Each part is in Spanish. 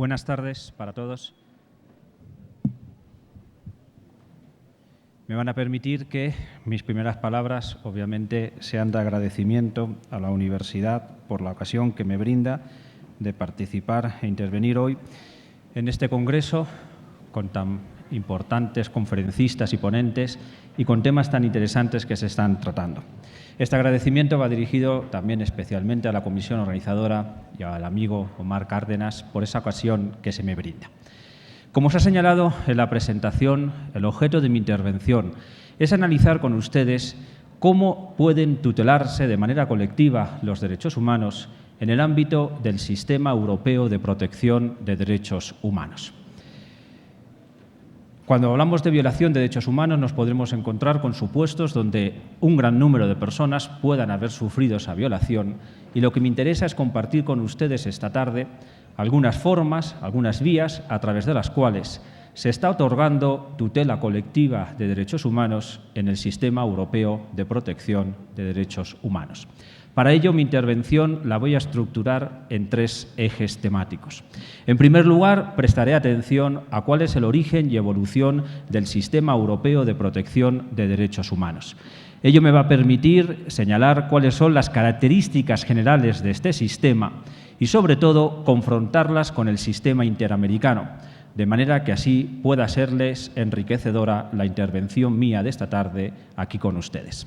Buenas tardes para todos. Me van a permitir que mis primeras palabras, obviamente, sean de agradecimiento a la universidad por la ocasión que me brinda de participar e intervenir hoy en este congreso con tan importantes conferencistas y ponentes y con temas tan interesantes que se están tratando. Este agradecimiento va dirigido también especialmente a la comisión organizadora y al amigo Omar Cárdenas por esa ocasión que se me brinda. Como se ha señalado en la presentación, el objeto de mi intervención es analizar con ustedes cómo pueden tutelarse de manera colectiva los derechos humanos en el ámbito del Sistema Europeo de Protección de Derechos Humanos. Cuando hablamos de violación de derechos humanos nos podremos encontrar con supuestos donde un gran número de personas puedan haber sufrido esa violación y lo que me interesa es compartir con ustedes esta tarde algunas formas, algunas vías a través de las cuales se está otorgando tutela colectiva de derechos humanos en el Sistema Europeo de Protección de Derechos Humanos. Para ello, mi intervención la voy a estructurar en tres ejes temáticos. En primer lugar, prestaré atención a cuál es el origen y evolución del Sistema Europeo de Protección de Derechos Humanos. Ello me va a permitir señalar cuáles son las características generales de este sistema y, sobre todo, confrontarlas con el sistema interamericano, de manera que así pueda serles enriquecedora la intervención mía de esta tarde aquí con ustedes.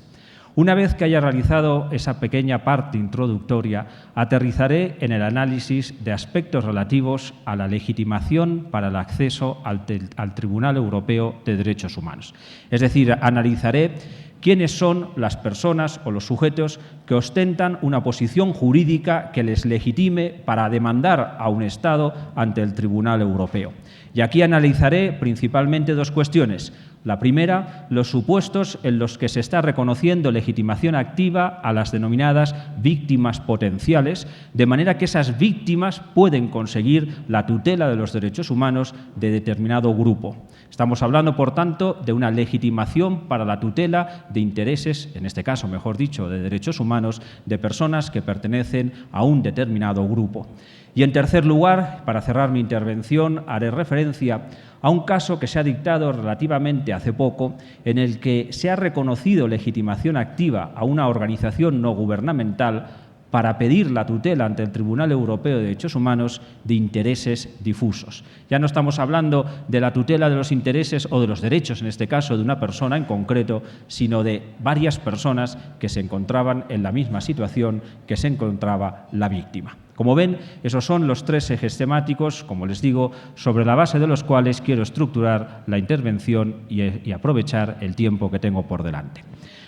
Una vez que haya realizado esa pequeña parte introductoria, aterrizaré en el análisis de aspectos relativos a la legitimación para el acceso al Tribunal Europeo de Derechos Humanos. Es decir, analizaré quiénes son las personas o los sujetos que ostentan una posición jurídica que les legitime para demandar a un Estado ante el Tribunal Europeo. Y aquí analizaré principalmente dos cuestiones. La primera, los supuestos en los que se está reconociendo legitimación activa a las denominadas víctimas potenciales, de manera que esas víctimas pueden conseguir la tutela de los derechos humanos de determinado grupo. Estamos hablando, por tanto, de una legitimación para la tutela de intereses, en este caso, mejor dicho, de derechos humanos, de personas que pertenecen a un determinado grupo. Y, en tercer lugar, para cerrar mi intervención, haré referencia a un caso que se ha dictado relativamente hace poco, en el que se ha reconocido legitimación activa a una organización no gubernamental para pedir la tutela ante el Tribunal Europeo de Derechos Humanos de intereses difusos. Ya no estamos hablando de la tutela de los intereses o de los derechos, en este caso, de una persona en concreto, sino de varias personas que se encontraban en la misma situación que se encontraba la víctima. Como ven, esos son los tres ejes temáticos, como les digo, sobre la base de los cuales quiero estructurar la intervención y aprovechar el tiempo que tengo por delante.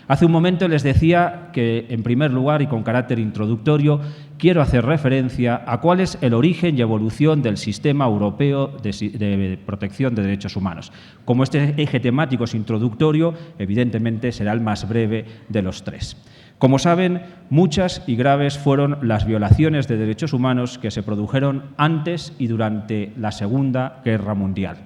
Hace un momento les decía que, en primer lugar y con carácter introductorio, quiero hacer referencia a cuál es el origen y evolución del Sistema Europeo de Protección de Derechos Humanos. Como este eje temático es introductorio, evidentemente será el más breve de los tres. Como saben, muchas y graves fueron las violaciones de derechos humanos que se produjeron antes y durante la Segunda Guerra Mundial.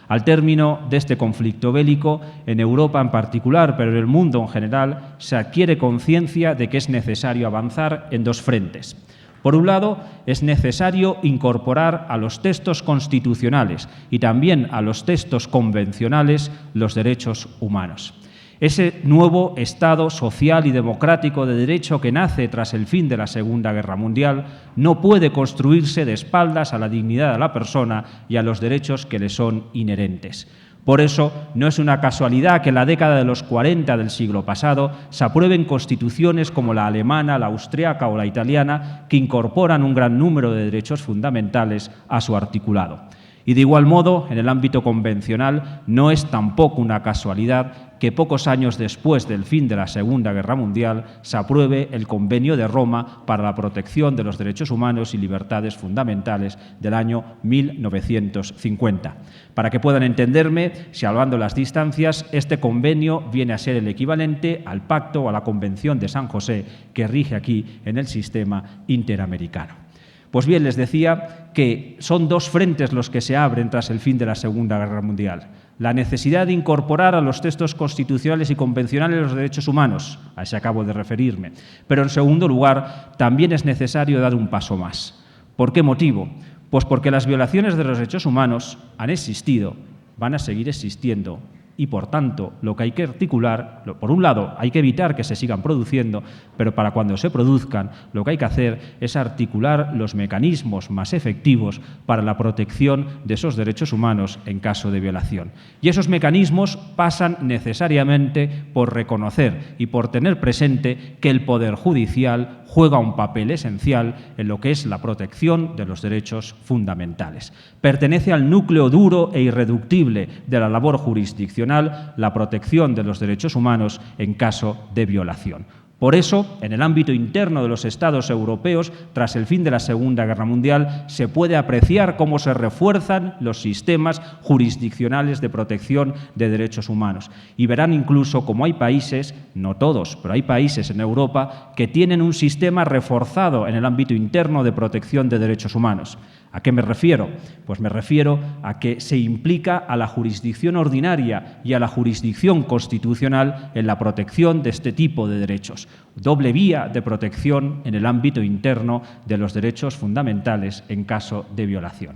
Al término de este conflicto bélico, en Europa en particular, pero en el mundo en general, se adquiere conciencia de que es necesario avanzar en dos frentes. Por un lado, es necesario incorporar a los textos constitucionales y también a los textos convencionales los derechos humanos. Ese nuevo Estado social y democrático de derecho que nace tras el fin de la Segunda Guerra Mundial no puede construirse de espaldas a la dignidad de la persona y a los derechos que le son inherentes. Por eso, no es una casualidad que en la década de los 40 del siglo pasado se aprueben constituciones como la alemana, la austriaca o la italiana que incorporan un gran número de derechos fundamentales a su articulado. Y de igual modo, en el ámbito convencional, no es tampoco una casualidad que pocos años después del fin de la Segunda Guerra Mundial se apruebe el Convenio de Roma para la protección de los derechos humanos y libertades fundamentales del año 1950. Para que puedan entenderme, si hablando las distancias, este convenio viene a ser el equivalente al Pacto o a la Convención de San José que rige aquí en el sistema interamericano. Pues bien, les decía que son dos frentes los que se abren tras el fin de la Segunda Guerra Mundial. La necesidad de incorporar a los textos constitucionales y convencionales los derechos humanos, a ese acabo de referirme. Pero, en segundo lugar, también es necesario dar un paso más. ¿Por qué motivo? Pues porque las violaciones de los derechos humanos han existido, van a seguir existiendo y, por tanto, lo que hay que articular, por un lado, hay que evitar que se sigan produciendo, pero para cuando se produzcan, lo que hay que hacer es articular los mecanismos más efectivos para la protección de esos derechos humanos en caso de violación. Y esos mecanismos pasan necesariamente por reconocer y por tener presente que el Poder Judicial juega un papel esencial en lo que es la protección de los derechos fundamentales. Pertenece al núcleo duro e irreductible de la labor jurisdiccional la protección de los derechos humanos en caso de violación. Por eso, en el ámbito interno de los Estados europeos, tras el fin de la Segunda Guerra Mundial, se puede apreciar cómo se refuerzan los sistemas jurisdiccionales de protección de derechos humanos. Y verán incluso cómo hay países, no todos, pero hay países en Europa que tienen un sistema reforzado en el ámbito interno de protección de derechos humanos. ¿A qué me refiero? Pues me refiero a que se implica a la jurisdicción ordinaria y a la jurisdicción constitucional en la protección de este tipo de derechos. Doble vía de protección en el ámbito interno de los derechos fundamentales en caso de violación.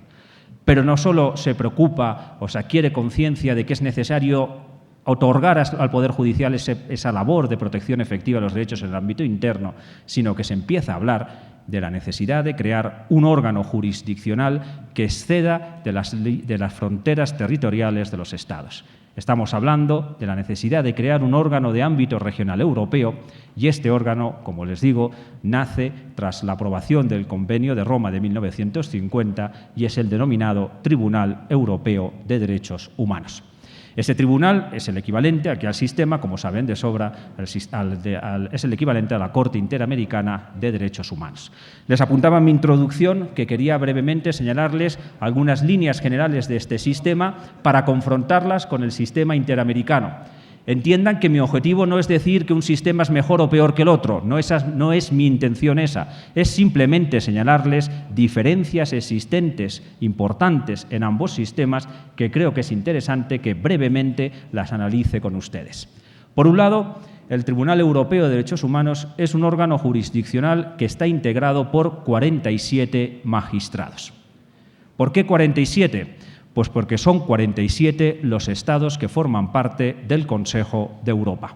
Pero no solo se preocupa o se adquiere conciencia de que es necesario otorgar al Poder Judicial esa labor de protección efectiva de los derechos en el ámbito interno, sino que se empieza a hablar de la necesidad de crear un órgano jurisdiccional que exceda de las fronteras territoriales de los Estados. Estamos hablando de la necesidad de crear un órgano de ámbito regional europeo y este órgano, como les digo, nace tras la aprobación del Convenio de Roma de 1950 y es el denominado Tribunal Europeo de Derechos Humanos. Este tribunal es el equivalente aquí al sistema, como saben de sobra, es el equivalente a la Corte Interamericana de Derechos Humanos. Les apuntaba en mi introducción que quería brevemente señalarles algunas líneas generales de este sistema para confrontarlas con el sistema interamericano. Entiendan que mi objetivo no es decir que un sistema es mejor o peor que el otro, no es mi intención esa, es simplemente señalarles diferencias existentes importantes en ambos sistemas que creo que es interesante que brevemente las analice con ustedes. Por un lado, el Tribunal Europeo de Derechos Humanos es un órgano jurisdiccional que está integrado por 47 magistrados. ¿Por qué 47? Pues porque son 47 los estados que forman parte del Consejo de Europa.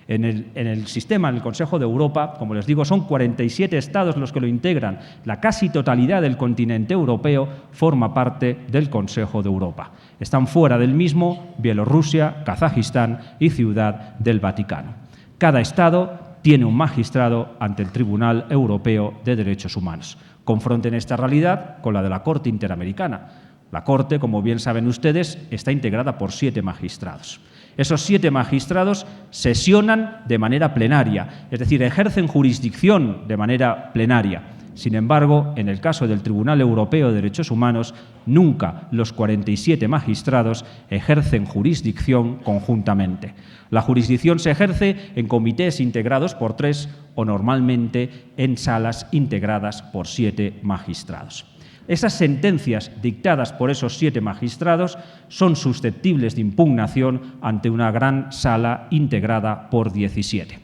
En el sistema, en el Consejo de Europa, como les digo, son 47 estados los que lo integran. La casi totalidad del continente europeo forma parte del Consejo de Europa. Están fuera del mismo Bielorrusia, Kazajistán y Ciudad del Vaticano. Cada estado tiene un magistrado ante el Tribunal Europeo de Derechos Humanos. Confronten esta realidad con la de la Corte Interamericana. La Corte, como bien saben ustedes, está integrada por 7 magistrados. Esos 7 magistrados sesionan de manera plenaria, es decir, ejercen jurisdicción de manera plenaria. Sin embargo, en el caso del Tribunal Europeo de Derechos Humanos, nunca los 47 magistrados ejercen jurisdicción conjuntamente. La jurisdicción se ejerce en comités integrados por 3 o normalmente en salas integradas por 7 magistrados. Esas sentencias dictadas por esos 7 magistrados son susceptibles de impugnación ante una gran sala integrada por 17.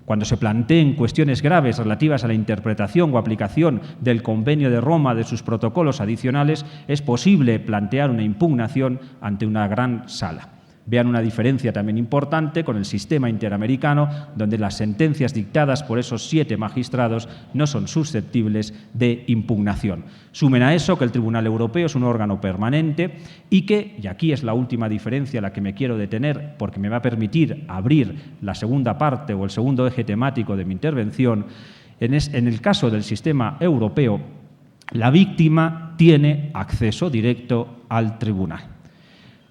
Cuando se planteen cuestiones graves relativas a la interpretación o aplicación del Convenio de Roma de sus protocolos adicionales, es posible plantear una impugnación ante una gran sala. Vean una diferencia también importante con el sistema interamericano, donde las sentencias dictadas por esos 7 magistrados no son susceptibles de impugnación. Sumen a eso que el Tribunal Europeo es un órgano permanente y que, y aquí es la última diferencia a la que me quiero detener porque me va a permitir abrir la segunda parte o el segundo eje temático de mi intervención, en el caso del sistema europeo, la víctima tiene acceso directo al tribunal.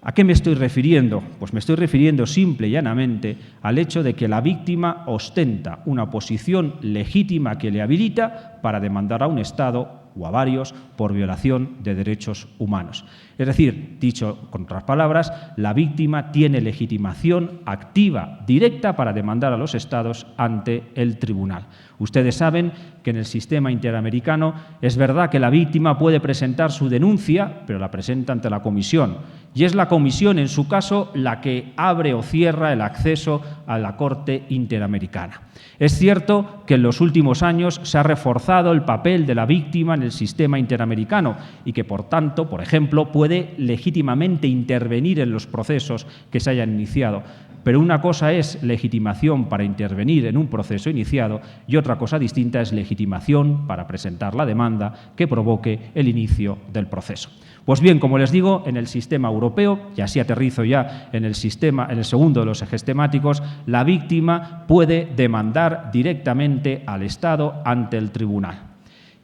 ¿A qué me estoy refiriendo? Pues me estoy refiriendo simple y llanamente al hecho de que la víctima ostenta una posición legítima que le habilita para demandar a un Estado o a varios por violación de derechos humanos. Es decir, dicho con otras palabras, la víctima tiene legitimación activa, directa, para demandar a los Estados ante el tribunal. Ustedes saben que en el sistema interamericano es verdad que la víctima puede presentar su denuncia, pero la presenta ante la comisión. Y es la comisión, en su caso, la que abre o cierra el acceso a la Corte Interamericana. Es cierto que en los últimos años se ha reforzado el papel de la víctima en el sistema interamericano y que, por tanto, por ejemplo, puede legítimamente intervenir en los procesos que se hayan iniciado. Pero una cosa es legitimación para intervenir en un proceso iniciado y otra cosa distinta es legitimación para presentar la demanda que provoque el inicio del proceso. Pues bien, como les digo, en el sistema europeo, y así aterrizo ya en el segundo de los ejes temáticos, la víctima puede demandar directamente al Estado ante el tribunal.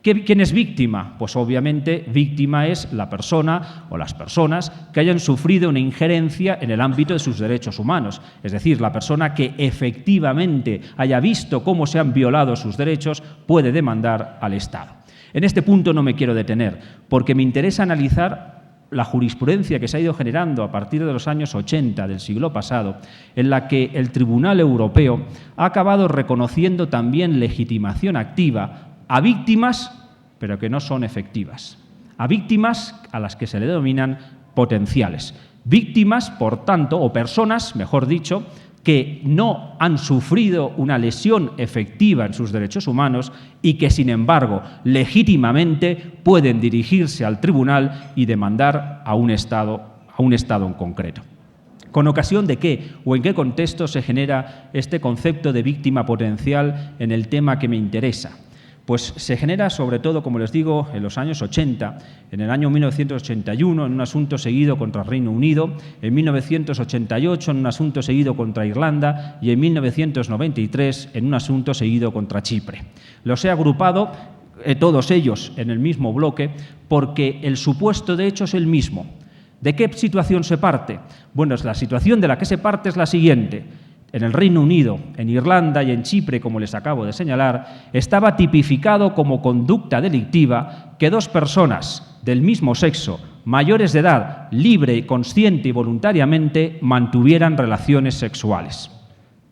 ¿Quién es víctima? Pues obviamente víctima es la persona o las personas que hayan sufrido una injerencia en el ámbito de sus derechos humanos, es decir, la persona que efectivamente haya visto cómo se han violado sus derechos puede demandar al Estado. En este punto no me quiero detener, porque me interesa analizar la jurisprudencia que se ha ido generando a partir de los años 80 del siglo pasado, en la que el Tribunal Europeo ha acabado reconociendo también legitimación activa a víctimas, pero que no son efectivas. A víctimas a las que se le denominan potenciales. Víctimas, por tanto, o personas, mejor dicho, que no han sufrido una lesión efectiva en sus derechos humanos y que, sin embargo, legítimamente pueden dirigirse al tribunal y demandar a un Estado en concreto. ¿Con ocasión de qué o en qué contexto se genera este concepto de víctima potencial en el tema que me interesa? Pues se genera sobre todo, como les digo, en los años 80, en el año 1981 en un asunto seguido contra Reino Unido, en 1988 en un asunto seguido contra Irlanda y en 1993 en un asunto seguido contra Chipre. Los he agrupado todos ellos en el mismo bloque porque el supuesto de hecho es el mismo. ¿De qué situación se parte? Bueno, la situación de la que se parte es la siguiente. En el Reino Unido, en Irlanda y en Chipre, como les acabo de señalar, estaba tipificado como conducta delictiva que dos personas del mismo sexo, mayores de edad, libre, consciente y voluntariamente, mantuvieran relaciones sexuales.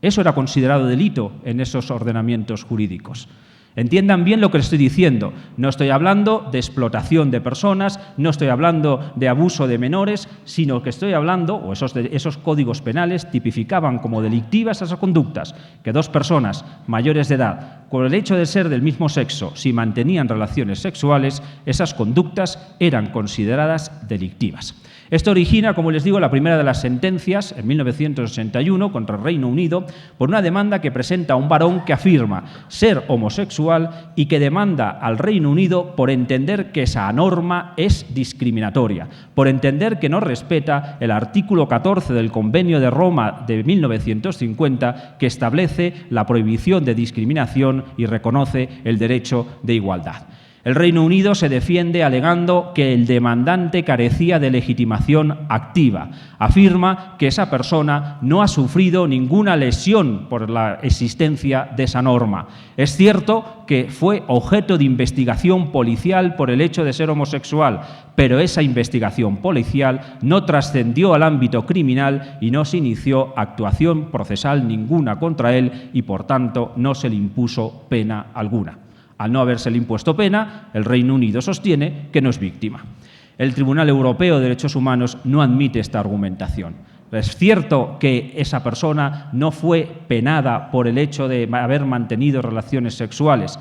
Eso era considerado delito en esos ordenamientos jurídicos. Entiendan bien lo que les estoy diciendo. No estoy hablando de explotación de personas, no estoy hablando de abuso de menores, sino que estoy hablando, o esos códigos penales tipificaban como delictivas esas conductas, que dos personas mayores de edad, con el hecho de ser del mismo sexo, si mantenían relaciones sexuales, esas conductas eran consideradas delictivas. Esto origina, como les digo, la primera de las sentencias, en 1981, contra el Reino Unido, por una demanda que presenta un varón que afirma ser homosexual y que demanda al Reino Unido por entender que esa norma es discriminatoria, por entender que no respeta el artículo 14 del Convenio de Roma de 1950, que establece la prohibición de discriminación y reconoce el derecho de igualdad. El Reino Unido se defiende alegando que el demandante carecía de legitimación activa. Afirma que esa persona no ha sufrido ninguna lesión por la existencia de esa norma. Es cierto que fue objeto de investigación policial por el hecho de ser homosexual, pero esa investigación policial no trascendió al ámbito criminal y no se inició actuación procesal ninguna contra él y, por tanto, no se le impuso pena alguna. Al no habérsele impuesto pena, el Reino Unido sostiene que no es víctima. El Tribunal Europeo de Derechos Humanos no admite esta argumentación. Es cierto que esa persona no fue penada por el hecho de haber mantenido relaciones sexuales,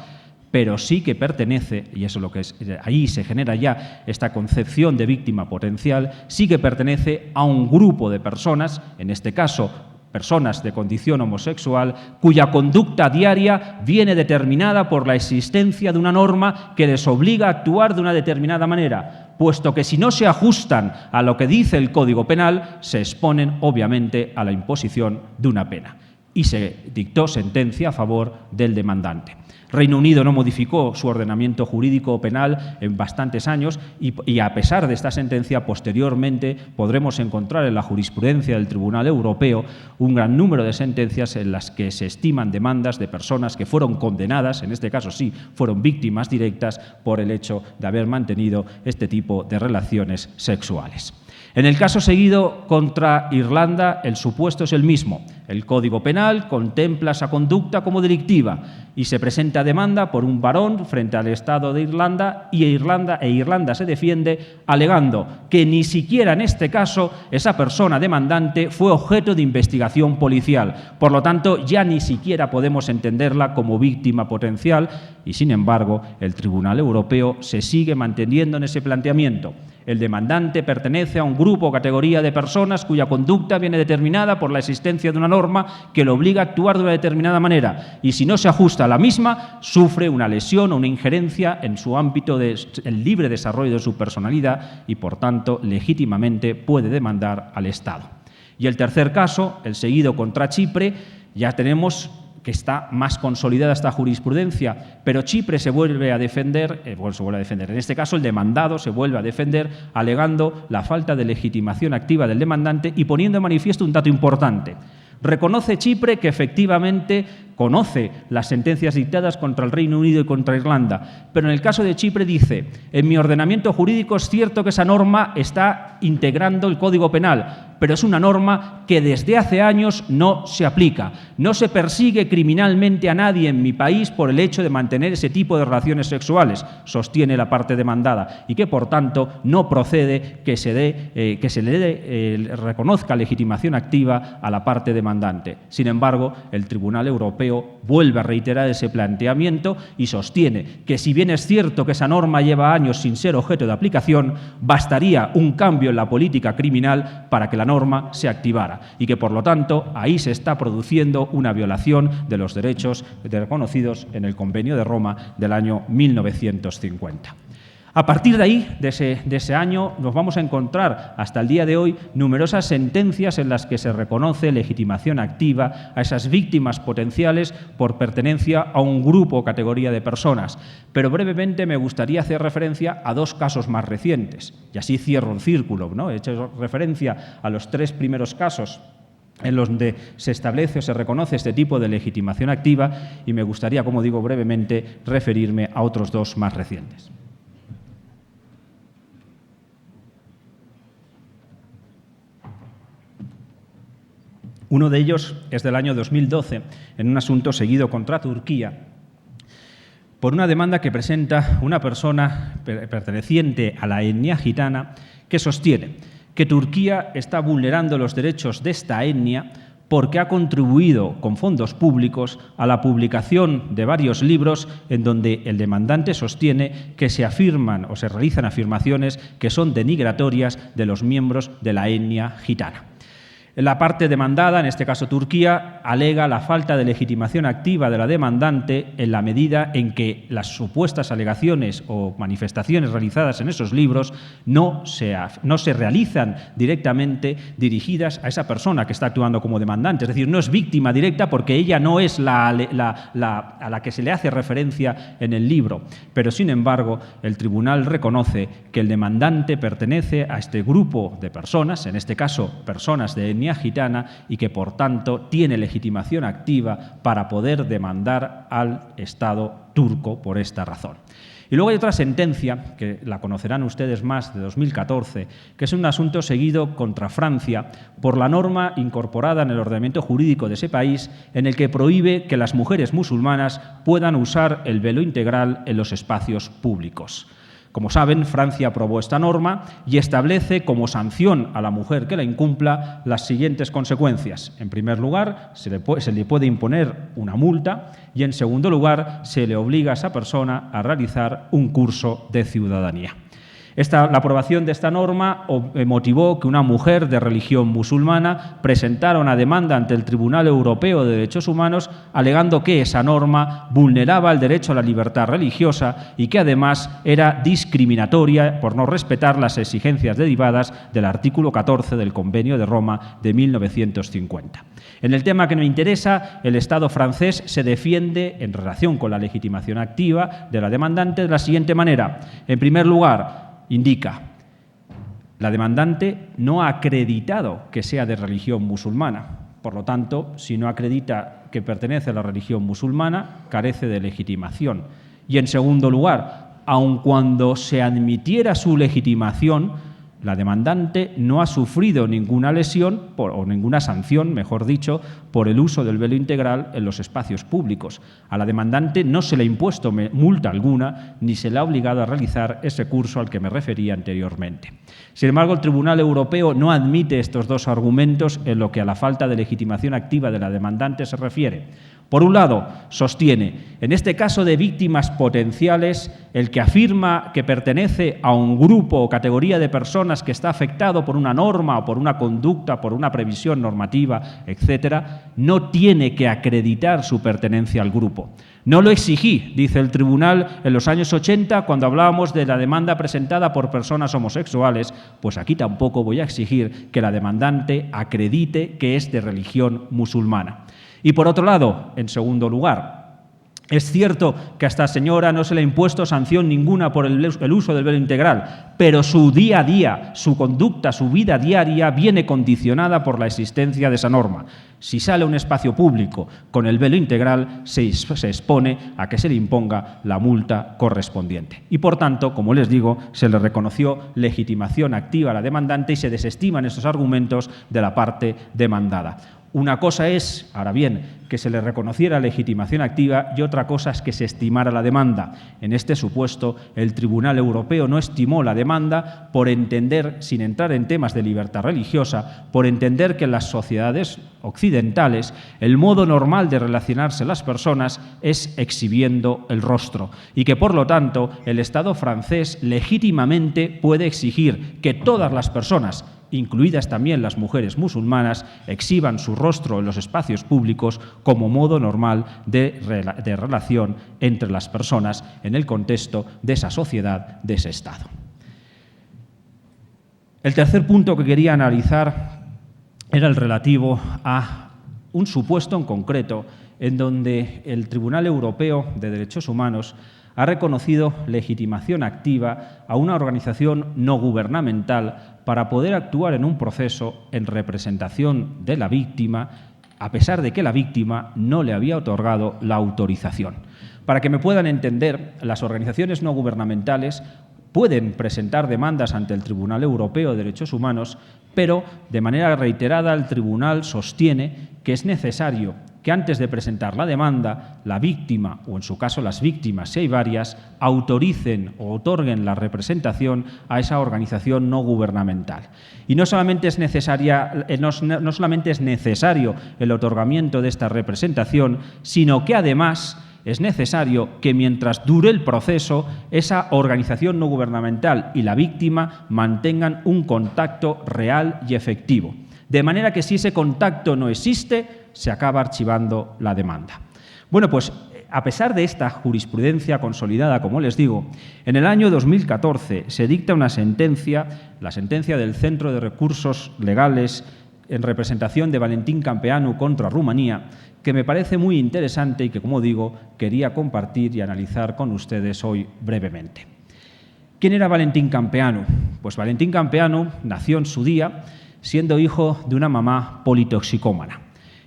pero sí que pertenece, y eso es lo que es, ahí se genera ya esta concepción de víctima potencial, sí que pertenece a un grupo de personas, en este caso personas de condición homosexual, cuya conducta diaria viene determinada por la existencia de una norma que les obliga a actuar de una determinada manera, puesto que si no se ajustan a lo que dice el Código Penal, se exponen, obviamente, a la imposición de una pena. Y se dictó sentencia a favor del demandante. Reino Unido no modificó su ordenamiento jurídico penal en bastantes años y a pesar de esta sentencia, posteriormente podremos encontrar en la jurisprudencia del Tribunal Europeo un gran número de sentencias en las que se estiman demandas de personas que fueron condenadas, en este caso sí, fueron víctimas directas por el hecho de haber mantenido este tipo de relaciones sexuales. En el caso seguido contra Irlanda, el supuesto es el mismo. El Código Penal contempla esa conducta como delictiva y se presenta demanda por un varón frente al Estado de Irlanda y Irlanda se defiende alegando que ni siquiera en este caso esa persona demandante fue objeto de investigación policial. Por lo tanto, ya ni siquiera podemos entenderla como víctima potencial y, sin embargo, el Tribunal Europeo se sigue manteniendo en ese planteamiento. El demandante pertenece a un grupo o categoría de personas cuya conducta viene determinada por la existencia de una norma que lo obliga a actuar de una determinada manera y si no se ajusta a la misma, sufre una lesión o una injerencia en su ámbito del libre desarrollo de su personalidad y, por tanto, legítimamente puede demandar al Estado. Y el tercer caso, el seguido contra Chipre, ya tenemos que está más consolidada esta jurisprudencia, pero Chipre se vuelve a defender, En este caso, el demandado se vuelve a defender alegando la falta de legitimación activa del demandante y poniendo de manifiesto un dato importante. Reconoce Chipre que efectivamente conoce las sentencias dictadas contra el Reino Unido y contra Irlanda, pero en el caso de Chipre dice: en mi ordenamiento jurídico es cierto que esa norma está integrando el Código Penal, pero es una norma que desde hace años no se aplica. No se persigue criminalmente a nadie en mi país por el hecho de mantener ese tipo de relaciones sexuales, sostiene la parte demandada, y que, por tanto, no procede que se le reconozca legitimación activa a la parte demandante. Sin embargo, el Tribunal Europeo vuelve a reiterar ese planteamiento y sostiene que, si bien es cierto que esa norma lleva años sin ser objeto de aplicación, bastaría un cambio en la política criminal para que la norma se activara y que, por lo tanto, ahí se está produciendo una violación de los derechos reconocidos en el Convenio de Roma del año 1950. A partir de ahí, de ese año, nos vamos a encontrar hasta el día de hoy numerosas sentencias en las que se reconoce legitimación activa a esas víctimas potenciales por pertenencia a un grupo o categoría de personas. Pero brevemente me gustaría hacer referencia a dos casos más recientes, y así cierro el círculo, ¿no? He hecho referencia a los tres primeros casos en los que se establece o se reconoce este tipo de legitimación activa y me gustaría, como digo, brevemente referirme a otros dos más recientes. Uno de ellos es del año 2012, en un asunto seguido contra Turquía, por una demanda que presenta una persona perteneciente a la etnia gitana que sostiene que Turquía está vulnerando los derechos de esta etnia porque ha contribuido con fondos públicos a la publicación de varios libros en donde el demandante sostiene que se afirman o se realizan afirmaciones que son denigratorias de los miembros de la etnia gitana. La parte demandada, en este caso Turquía, alega la falta de legitimación activa de la demandante en la medida en que las supuestas alegaciones o manifestaciones realizadas en esos libros no se realizan directamente dirigidas a esa persona que está actuando como demandante. Es decir, no es víctima directa porque ella no es a la que se le hace referencia en el libro. Pero, sin embargo, el tribunal reconoce que el demandante pertenece a este grupo de personas, en este caso personas de etnia gitana, y que, por tanto, tiene legitimación activa para poder demandar al Estado turco por esta razón. Y luego hay otra sentencia, que la conocerán ustedes más, de 2014, que es un asunto seguido contra Francia por la norma incorporada en el ordenamiento jurídico de ese país en el que prohíbe que las mujeres musulmanas puedan usar el velo integral en los espacios públicos. Como saben, Francia aprobó esta norma y establece como sanción a la mujer que la incumpla las siguientes consecuencias. En primer lugar, se le puede imponer una multa y, en segundo lugar, se le obliga a esa persona a realizar un curso de ciudadanía. La aprobación de esta norma motivó que una mujer de religión musulmana presentara una demanda ante el Tribunal Europeo de Derechos Humanos alegando que esa norma vulneraba el derecho a la libertad religiosa y que además era discriminatoria por no respetar las exigencias derivadas del artículo 14 del Convenio de Roma de 1950. En el tema que me interesa, el Estado francés se defiende en relación con la legitimación activa de la demandante de la siguiente manera. En primer lugar, indica: la demandante no ha acreditado que sea de religión musulmana. Por lo tanto, si no acredita que pertenece a la religión musulmana, carece de legitimación. Y, en segundo lugar, aun cuando se admitiera su legitimación, la demandante no ha sufrido ninguna lesión o ninguna sanción, mejor dicho, por el uso del velo integral en los espacios públicos. A la demandante no se le ha impuesto multa alguna ni se le ha obligado a realizar ese curso al que me refería anteriormente. Sin embargo, el Tribunal Europeo no admite estos dos argumentos en lo que a la falta de legitimación activa de la demandante se refiere. Por un lado, sostiene, en este caso de víctimas potenciales, el que afirma que pertenece a un grupo o categoría de personas que está afectado por una norma o por una conducta, por una previsión normativa, etcétera, no tiene que acreditar su pertenencia al grupo. No lo exigí, dice el tribunal, en los años 80, cuando hablábamos de la demanda presentada por personas homosexuales, pues aquí tampoco voy a exigir que la demandante acredite que es de religión musulmana. Y por otro lado, en segundo lugar, es cierto que a esta señora no se le ha impuesto sanción ninguna por el uso del velo integral, pero su día a día, su conducta, su vida diaria viene condicionada por la existencia de esa norma. Si sale a un espacio público con el velo integral, se expone a que se le imponga la multa correspondiente. Y, por tanto, como les digo, se le reconoció legitimación activa a la demandante y se desestiman estos argumentos de la parte demandada. Una cosa es, ahora bien, que se le reconociera legitimación activa y otra cosa es que se estimara la demanda. En este supuesto, el Tribunal Europeo no estimó la demanda por entender, sin entrar en temas de libertad religiosa, por entender que en las sociedades occidentales el modo normal de relacionarse las personas es exhibiendo el rostro y que, por lo tanto, el Estado francés legítimamente puede exigir que todas las personas, incluidas también las mujeres musulmanas, exhiban su rostro en los espacios públicos como modo normal de relación entre las personas en el contexto de esa sociedad, de ese Estado. El tercer punto que quería analizar era el relativo a un supuesto en concreto en donde el Tribunal Europeo de Derechos Humanos ha reconocido legitimación activa a una organización no gubernamental para poder actuar en un proceso en representación de la víctima, a pesar de que la víctima no le había otorgado la autorización. Para que me puedan entender, las organizaciones no gubernamentales pueden presentar demandas ante el Tribunal Europeo de Derechos Humanos, pero de manera reiterada el Tribunal sostiene que es necesario que antes de presentar la demanda, la víctima, o en su caso las víctimas, si hay varias, autoricen o otorguen la representación a esa organización no gubernamental. Y no solamente es necesario el otorgamiento de esta representación, sino que además es necesario que mientras dure el proceso, esa organización no gubernamental y la víctima mantengan un contacto real y efectivo. De manera que si ese contacto no existe, se acaba archivando la demanda. Bueno, pues a pesar de esta jurisprudencia consolidada, como les digo, en el año 2014 se dicta una sentencia, la sentencia del Centro de Recursos Legales en representación de Valentín Campeanu contra Rumanía, que me parece muy interesante y que, como digo, quería compartir y analizar con ustedes hoy brevemente. ¿Quién era Valentín Campeanu? Pues Valentín Campeanu nació en su día siendo hijo de una mamá politoxicómana.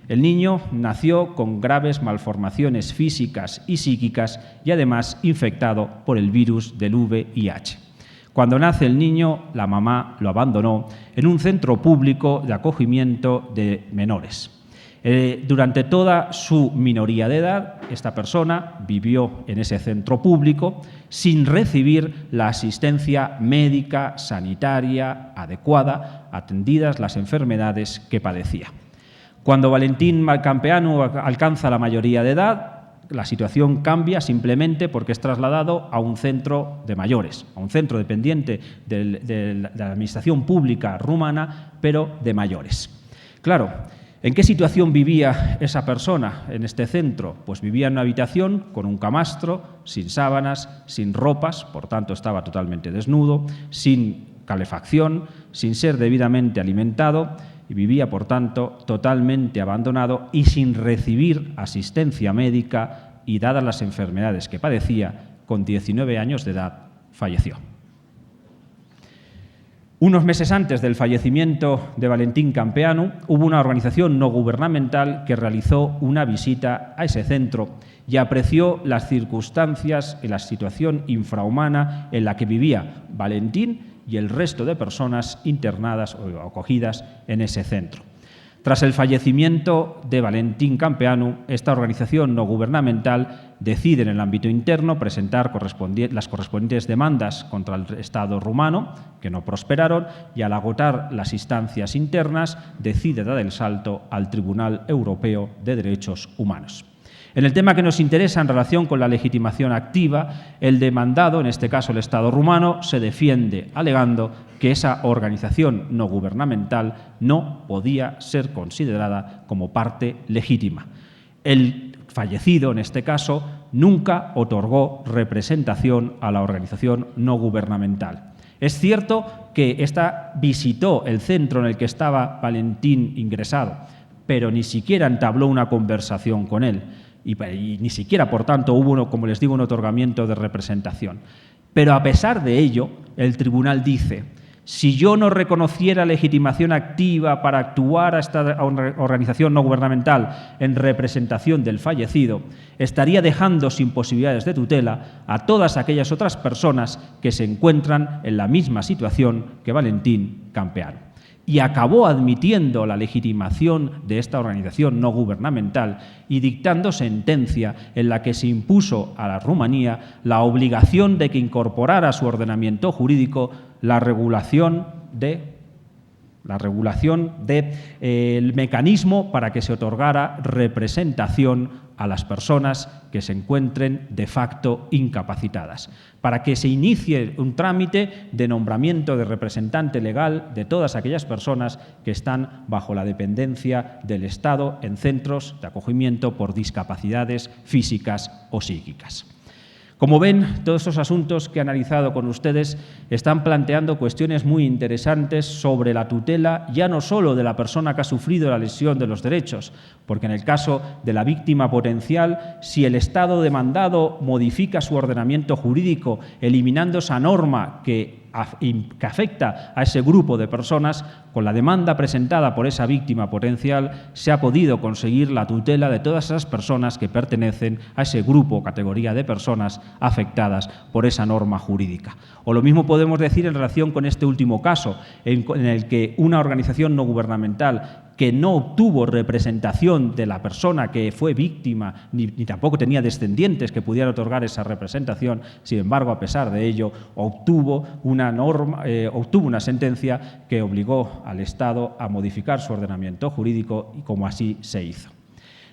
El niño nació con graves malformaciones físicas y psíquicas y además infectado por el virus del VIH. Cuando nace el niño, la mamá lo abandonó en un centro público de acogimiento de menores. Durante toda su minoría de edad, esta persona vivió en ese centro público sin recibir la asistencia médica, sanitaria, adecuada, atendidas las enfermedades que padecía. Cuando Valentín Campeanu alcanza la mayoría de edad, la situación cambia simplemente porque es trasladado a un centro de mayores, a un centro dependiente de la administración pública rumana, pero de mayores. Claro, ¿en qué situación vivía esa persona en este centro? Pues vivía en una habitación con un camastro, sin sábanas, sin ropas, por tanto estaba totalmente desnudo, sin calefacción, sin ser debidamente alimentado y vivía, por tanto, totalmente abandonado y sin recibir asistencia médica y, dadas las enfermedades que padecía, con 19 años de edad falleció. Unos meses antes del fallecimiento de Valentín Campeanu, hubo una organización no gubernamental que realizó una visita a ese centro y apreció las circunstancias y la situación infrahumana en la que vivía Valentín y el resto de personas internadas o acogidas en ese centro. Tras el fallecimiento de Valentín Campeanu, esta organización no gubernamental decide en el ámbito interno presentar las correspondientes demandas contra el Estado rumano, que no prosperaron, y al agotar las instancias internas decide dar el salto al Tribunal Europeo de Derechos Humanos. En el tema que nos interesa en relación con la legitimación activa, el demandado, en este caso el Estado rumano, se defiende alegando que esa organización no gubernamental no podía ser considerada como parte legítima. El fallecido, en este caso, nunca otorgó representación a la organización no gubernamental. Es cierto que ésta visitó el centro en el que estaba Valentín ingresado, pero ni siquiera entabló una conversación con él. Y ni siquiera, por tanto, hubo, como les digo, un otorgamiento de representación. Pero a pesar de ello, el tribunal dice: si yo no reconociera legitimación activa para actuar a esta organización no gubernamental en representación del fallecido, estaría dejando sin posibilidades de tutela a todas aquellas otras personas que se encuentran en la misma situación que Valentín Campeanu. Y acabó admitiendo la legitimación de esta organización no gubernamental y dictando sentencia en la que se impuso a la Rumanía la obligación de que incorporara a su ordenamiento jurídico la regulación del mecanismo para que se otorgara representación a las personas que se encuentren de facto incapacitadas, para que se inicie un trámite de nombramiento de representante legal de todas aquellas personas que están bajo la dependencia del Estado en centros de acogimiento por discapacidades físicas o psíquicas. Como ven, todos estos asuntos que he analizado con ustedes están planteando cuestiones muy interesantes sobre la tutela, ya no solo de la persona que ha sufrido la lesión de los derechos, porque en el caso de la víctima potencial, si el Estado demandado modifica su ordenamiento jurídico, eliminando esa norma que afecta a ese grupo de personas, con la demanda presentada por esa víctima potencial se ha podido conseguir la tutela de todas esas personas que pertenecen a ese grupo o categoría de personas afectadas por esa norma jurídica. O lo mismo podemos decir en relación con este último caso, en el que una organización no gubernamental que no obtuvo representación de la persona que fue víctima, ni tampoco tenía descendientes que pudieran otorgar esa representación, sin embargo, a pesar de ello, obtuvo una sentencia que obligó al Estado a modificar su ordenamiento jurídico y como así se hizo.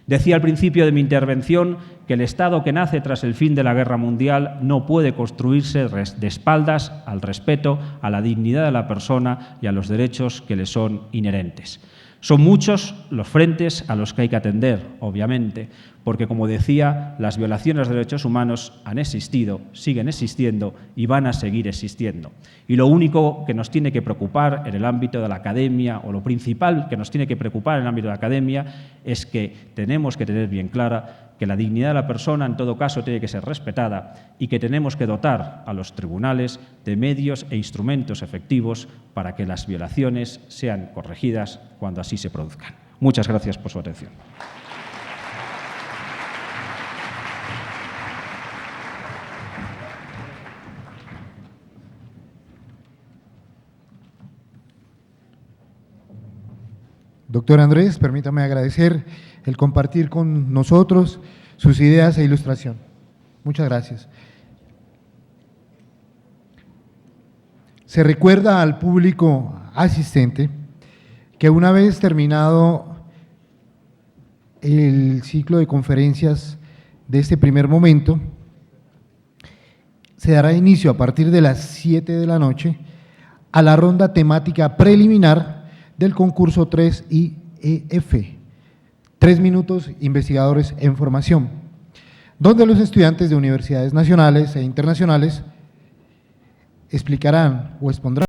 Decía al principio de mi intervención que el Estado que nace tras el fin de la Guerra Mundial no puede construirse de espaldas al respeto, a la dignidad de la persona y a los derechos que le son inherentes. Son muchos los frentes a los que hay que atender, obviamente, porque, como decía, las violaciones de derechos humanos han existido, siguen existiendo y van a seguir existiendo. Y lo único que nos tiene que preocupar en el ámbito de la academia, o lo principal que nos tiene que preocupar en el ámbito de la academia, es que tenemos que tener bien clara que la dignidad de la persona, en todo caso, tiene que ser respetada y que tenemos que dotar a los tribunales de medios e instrumentos efectivos para que las violaciones sean corregidas cuando así se produzcan. Muchas gracias por su atención. Doctor Andrés, permítame agradecer el compartir con nosotros sus ideas e ilustración. Muchas gracias. Se recuerda al público asistente que una vez terminado el ciclo de conferencias de este primer momento, se dará inicio a partir de las 7 de la noche a la ronda temática preliminar del concurso 3IEF, 3 minutos investigadores en formación, donde los estudiantes de universidades nacionales e internacionales explicarán o expondrán